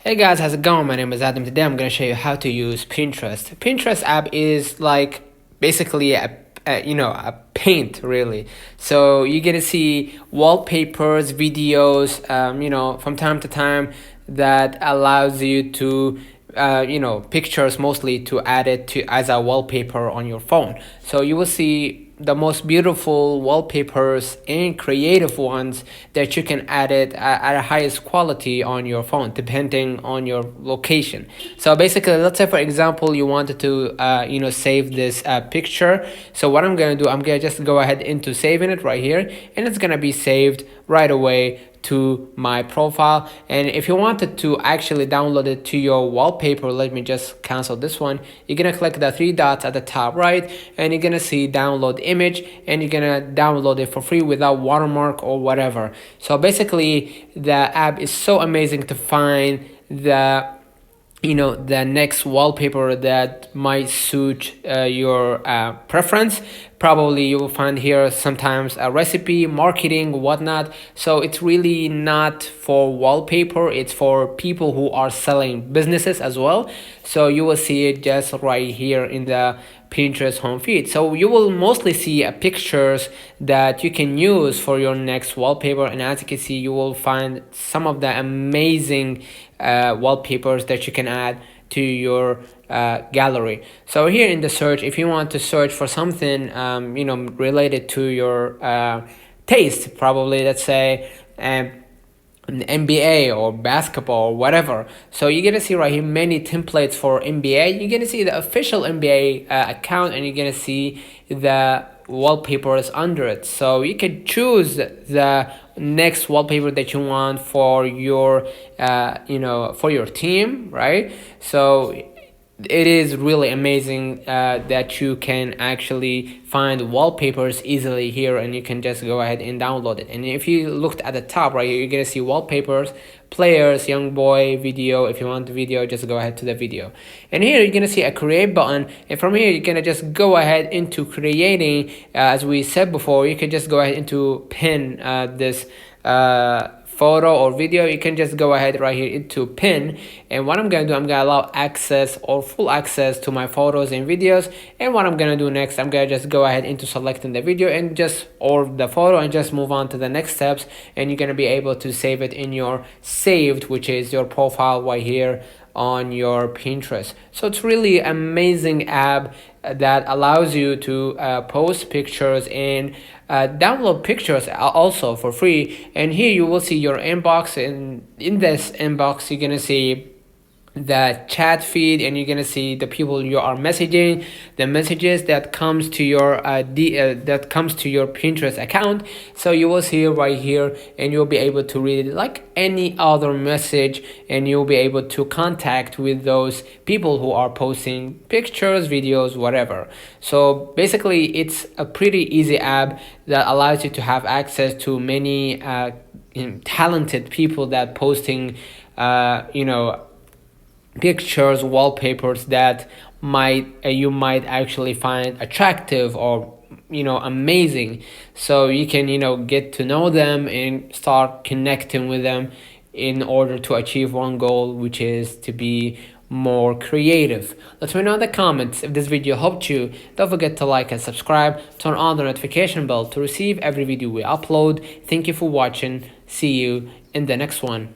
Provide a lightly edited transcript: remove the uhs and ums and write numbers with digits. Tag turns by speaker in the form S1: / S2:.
S1: Hey guys, how's it going? My name is Adam. Today I'm going to show you how to use Pinterest. Pinterest app is like basically a paint really. So you're going to see wallpapers, videos, from time to time that allows you to pictures mostly to add it to as a wallpaper on your phone. So you will see the most beautiful wallpapers and creative ones that you can add it at a highest quality on your phone depending on your location. So basically, let's say for example you wanted to save this picture. So what I'm gonna do, I'm gonna just go ahead into saving it right here, and it's gonna be saved right away to my profile. And if you wanted to actually download it to your wallpaper, let me just cancel this one. You're gonna click the three dots at the top right, and you're gonna see download image, and you're gonna download it for free without watermark or whatever. So basically the app is so amazing to find the next wallpaper that might suit your preference. Probably you will find here sometimes a recipe, marketing, whatnot. So it's really not for wallpaper, it's for people who are selling businesses as well. So you will see it just right here in the Pinterest home feed. So you will mostly see pictures that you can use for your next wallpaper, and as you can see, you will find some of the amazing wallpapers that you can add to your gallery. So here in the search, if you want to search for something related to your taste, probably let's say NBA or basketball or whatever. So you're gonna see right here many templates for NBA. You're gonna see the official NBA account, and you're gonna see the wallpapers under it. So you can choose the next wallpaper that you want for your for your team, right? So it is really amazing that you can actually find wallpapers easily here, and you can just go ahead and download it. And if you looked at the top right here, you're gonna see wallpapers, players, young boy, video. If you want the video, just go ahead to the video, and here you're gonna see a create button, and from here you're gonna just go ahead into creating. As we said before, you can just go ahead into pin this photo or video. You can just go ahead right here into pin, and what I'm gonna do, I'm gonna allow access or full access to my photos and videos. And what I'm gonna do next, I'm gonna just go ahead into selecting the video and just or the photo, and just move on to the next steps, and you're gonna be able to save it in your saved, which is your profile right here on your Pinterest. So it's really amazing app that allows you to post pictures and download pictures also for free. And here you will see your inbox, and in this inbox you're gonna see the chat feed, and you're gonna see the people you are messaging, the messages that comes to your that comes to your Pinterest account. So you will see it right here, and you'll be able to read it like any other message, and you'll be able to contact with those people who are posting pictures, videos, whatever. So basically it's a pretty easy app that allows you to have access to many talented people that posting pictures, wallpapers that you might actually find attractive or amazing. So you can get to know them and start connecting with them in order to achieve one goal, which is to be more creative. Let me know in the comments if this video helped you. Don't forget to like and subscribe. Turn on the notification bell to receive every video we upload. Thank you for watching. See you in the next one.